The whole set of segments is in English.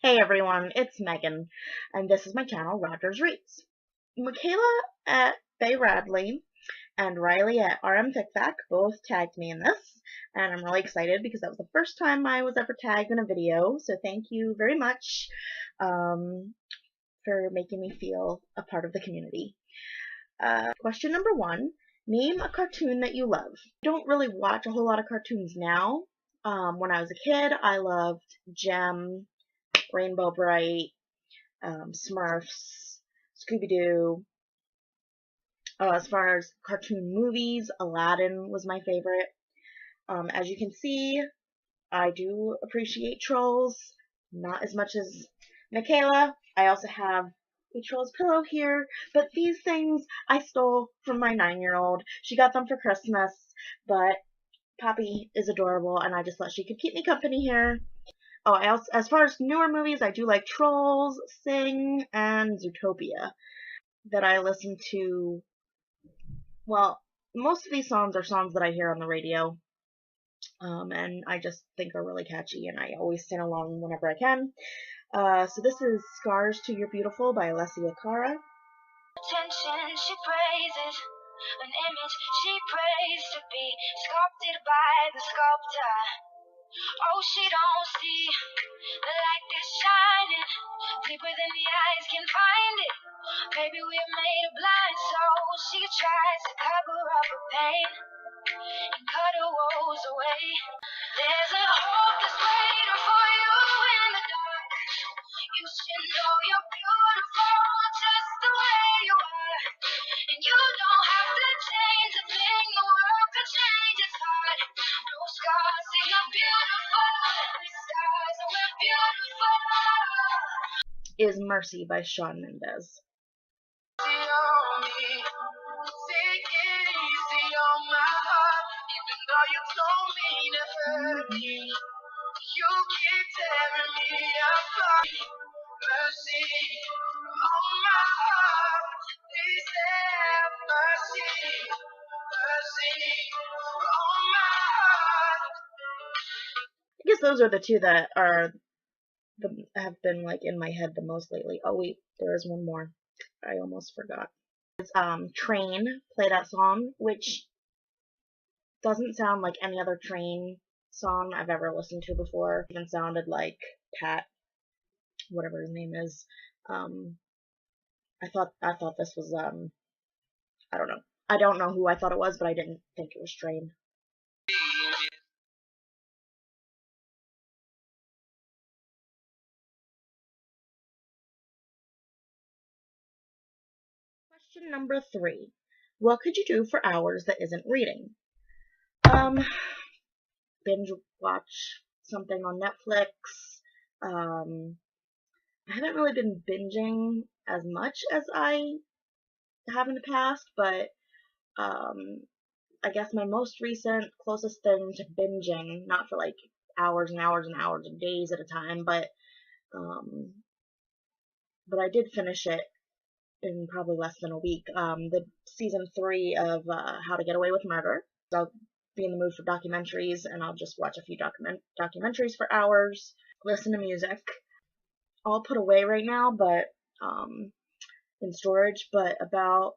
Hey everyone, it's Megan, and this is my channel, RogersReads. Michaela at Bay Radley and Riley at RM TikTok both tagged me in this, and I'm really excited because that was the first time I was ever tagged in a video, so thank you very much for making me feel a part of the community. Question number 1, name a cartoon that you love. I don't really watch a whole lot of cartoons now. When I was a kid, I loved Gem, Rainbow Bright, Smurfs, Scooby-Doo. As far as cartoon movies, Aladdin was my favorite. As you can see, I do appreciate Trolls, not as much as Michaela. I also have a Trolls pillow here, but these things I stole from my 9-year-old. She got them for Christmas, but Poppy is adorable, and I just thought she could keep me company here. Oh, as far as newer movies, I do like Trolls, Sing, and Zootopia that I listen to. Well, most of these songs are songs that I hear on the radio, and I just think are really catchy, and I always sing along whenever I can. So this is Scars to Your Beautiful by Alessia Cara. Attention, she praises an image she prays to be sculpted by the sculptor. Oh, she don't see the light that's shining deeper than the eyes can find it. Maybe we're made of blind souls. She tries to cover up her pain and cut her woes away. There's a hope that's waiting for you in the dark. You should know you're beautiful just the way you are. And you don't have to change a thing. The world could change its heart. No scars, see you're beautiful. The stars, and we're beautiful. Is Mercy by Shawn Mendes. You keep tearing me apart. Mercy on my heart. Please have mercy. Mercy on my heart. I guess those are the two that have been like in my head the most lately. Oh wait, there is one more. I almost forgot. It's Train, Play That Song, which doesn't sound like any other Train song I've ever listened to before. It even sounded like Pat, whatever his name is. I thought this was I don't know. I don't know who I thought it was, but I didn't think it was Train. Question number 3. What could you do for hours that isn't reading? Binge watch something on Netflix. I haven't really been binging as much as I have in the past, but I guess my most recent closest thing to binging, not for like hours and hours and hours and days at a time, but I did finish it in probably less than a week. The season 3 of How to Get Away with Murder. So I'll be in the mood for documentaries, and I'll just watch a few documentaries for hours, listen to music. All put away right now, but in storage. But about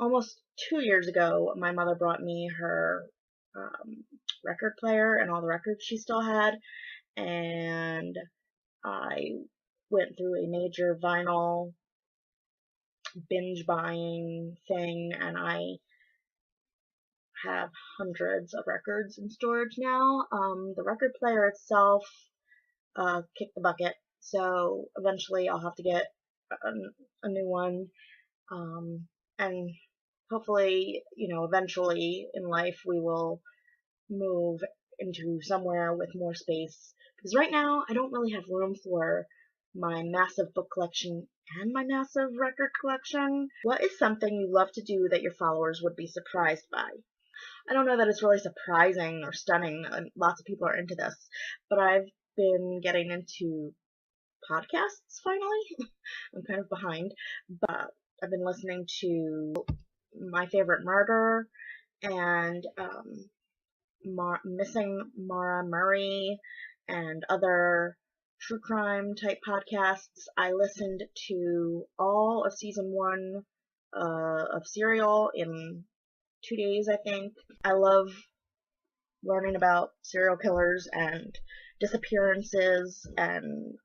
almost 2 years ago, my mother brought me her record player and all the records she still had, and I went through a major vinyl binge buying thing, and I have hundreds of records in storage now. The record player itself kicked the bucket, so eventually I'll have to get a new one, and hopefully, eventually in life we will move into somewhere with more space, because right now I don't really have room for my massive book collection and my massive record collection. What is something you love to do that your followers would be surprised by? I don't know that it's really surprising or stunning that lots of people are into this, but I've been getting into podcasts finally. I'm kind of behind, but I've been listening to My Favorite Murder and Missing Maura Murray and other true crime type podcasts. I listened to all of season 1 of Serial in 2 days, I think. I love learning about serial killers and disappearances and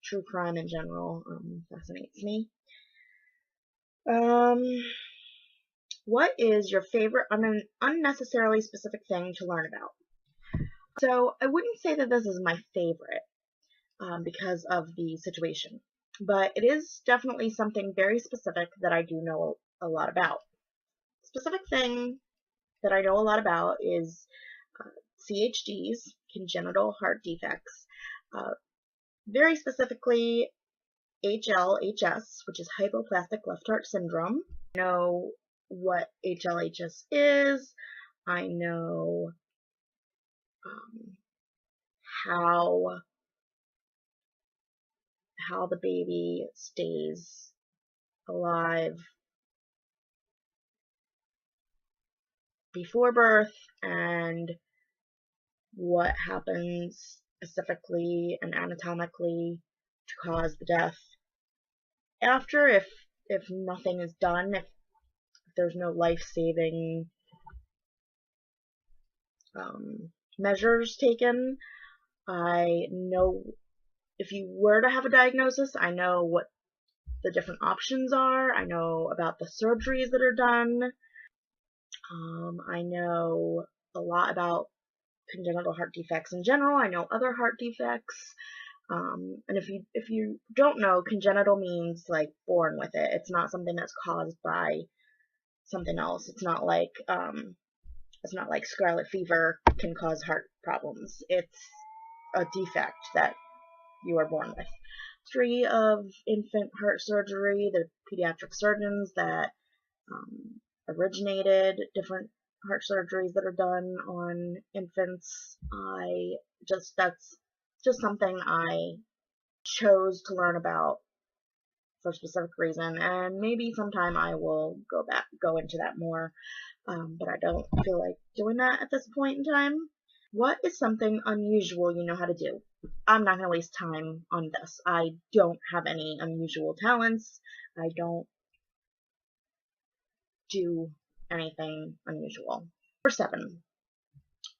true crime in general. Fascinates me. What is your favorite unnecessarily specific thing to learn about? So I wouldn't say that this is my favorite because of the situation, but it is definitely something very specific that I do know a lot about. Specific thing that I know a lot about is CHDs, congenital heart defects, very specifically HLHS, which is hypoplastic left heart syndrome. I know what HLHS is. I know how the baby stays alive before birth and what happens specifically and anatomically to cause the death after, if nothing is done, if there's no life-saving measures taken. I know if you were to have a diagnosis, I know what the different options are. I know about the surgeries that are done. I know a lot about congenital heart defects in general. I know other heart defects. And if you don't know, congenital means like born with it. It's not something that's caused by something else. It's not like scarlet fever can cause heart problems. It's a defect that you are born with. History of infant heart surgery, the pediatric surgeons that originated different heart surgeries that are done on infants. That's just something I chose to learn about for a specific reason, and maybe sometime I will go into that more, but I don't feel like doing that at this point in time. What is something unusual you know how to do? I'm not going to waste time on this. I don't have any unusual talents. I don't do anything unusual. Number 7.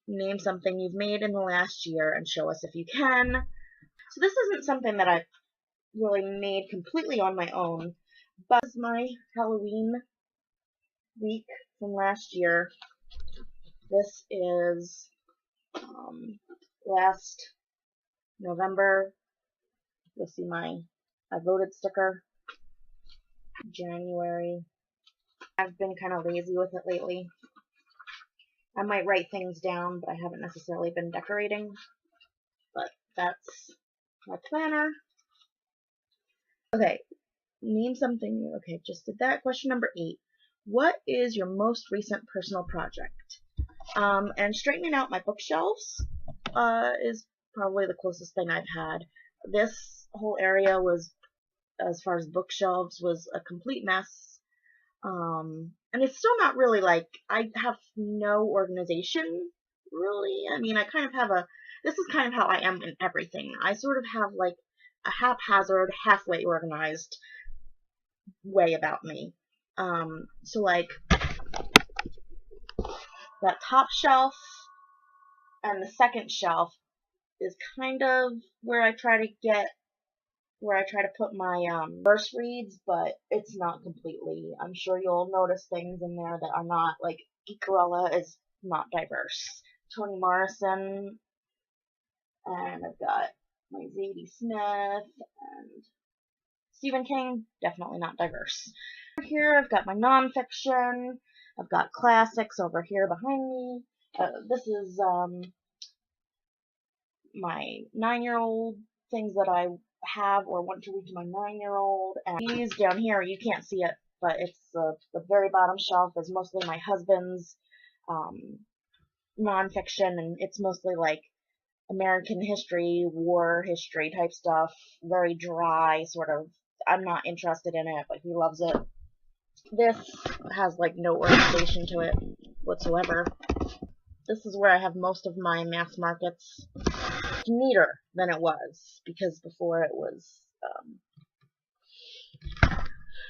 Name something you've made in the last year and show us if you can. So this isn't something that I've really made completely on my own, but this is my Halloween week from last year. This is last November. You'll see I voted sticker. January. I've been kind of lazy with it lately. I might write things down, but I haven't necessarily been decorating. But that's my planner. Okay, name something. Okay, just did that. Question number 8. What is your most recent personal project? And straightening out my bookshelves is probably the closest thing I've had. This whole area was, as far as bookshelves, was a complete mess. And it's still not really like, I have no organization, really. I mean, I kind of have this is kind of how I am in everything. I sort of have like a haphazard, halfway organized way about me. So like, that top shelf and the second shelf is kind of where I try to put my RogersReads, but it's not completely. I'm sure you'll notice things in there that are not, like, Geekarella is not diverse. Toni Morrison, and I've got my Zadie Smith, and Stephen King, definitely not diverse. Over here I've got my nonfiction, I've got classics over here behind me. This is my 9-year-old things that I have or want to read to my 9-year-old, and these down here, you can't see it, but it's the very bottom shelf is mostly my husband's nonfiction, and it's mostly like American history, war history type stuff, very dry, sort of. I'm not interested in it, but he loves it. This has like no organization to it whatsoever. This is where I have most of my mass markets. neater than it was, because before it was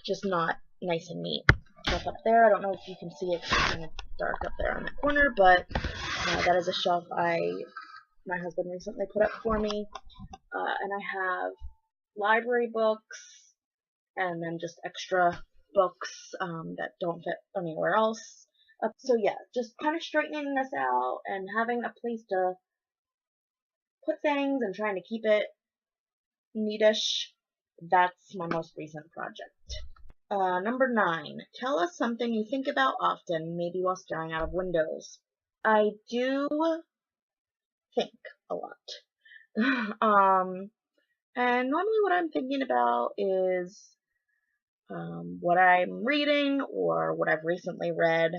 just not nice and neat. Shelf up there, I don't know if you can see it, it's kind of dark up there on the corner, but that is a shelf my husband recently put up for me, and I have library books, and then just extra books that don't fit anywhere else. So yeah, just kind of straightening this out and having a place to put things and trying to keep it neatish. That's my most recent project. Number 9. Tell us something you think about often, maybe while staring out of windows. I do think a lot. And normally what I'm thinking about is what I'm reading or what I've recently read,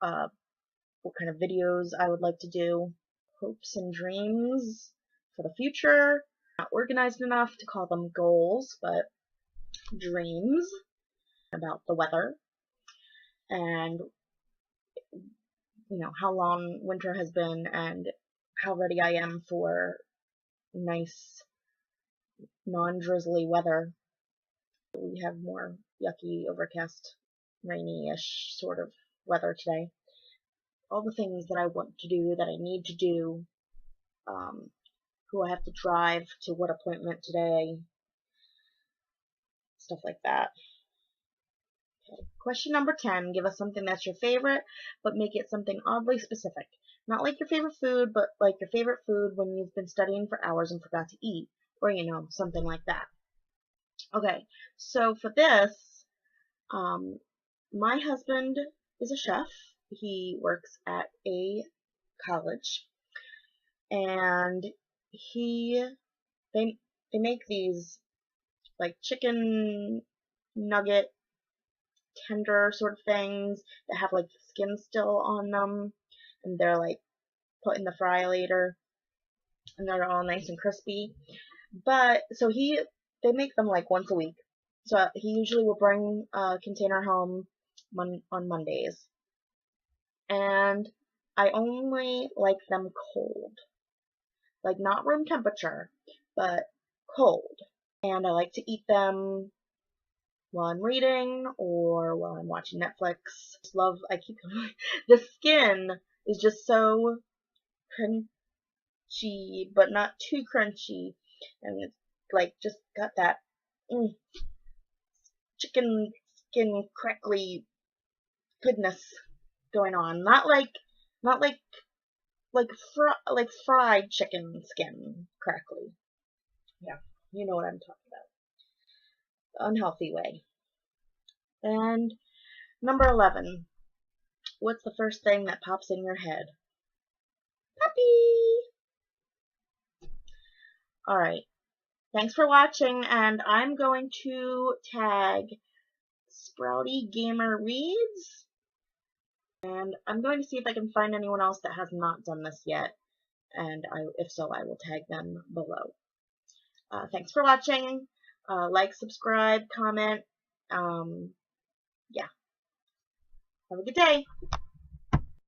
what kind of videos I would like to do, hopes and dreams for the future. Not organized enough to call them goals, but dreams about the weather and how long winter has been and how ready I am for nice non-drizzly weather. We have more yucky, overcast, rainy-ish sort of weather today. All the things that I want to do, that I need to do, who I have to drive to what appointment today, stuff like that. Okay. Question number 10. Give us something that's your favorite, but make it something oddly specific. Not like your favorite food, but like your favorite food when you've been studying for hours and forgot to eat, or something like that. Okay, so for this, my husband is a chef. He works at a college, and they make these like chicken nugget tender sort of things that have like the skin still on them, and they're like put in the fryolator, and they're all nice and crispy. But so they make them like once a week. So he usually will bring a container home on Mondays, and I only like them cold, like not room temperature, but cold. And I like to eat them while I'm reading or while I'm watching Netflix. The skin is just so crunchy, but not too crunchy, and it's like just got that chicken skin crackly goodness going on. Not like fried chicken skin crackly. Yeah, you know what I'm talking about. The unhealthy way. And number 11. What's the first thing that pops in your head? Puppy! Alright. Thanks for watching, and I'm going to tag Sprouty Gamer Reads, and I'm going to see if I can find anyone else that has not done this yet, and if so, I will tag them below. Thanks for watching. Like, subscribe, comment. Yeah. Have a good day.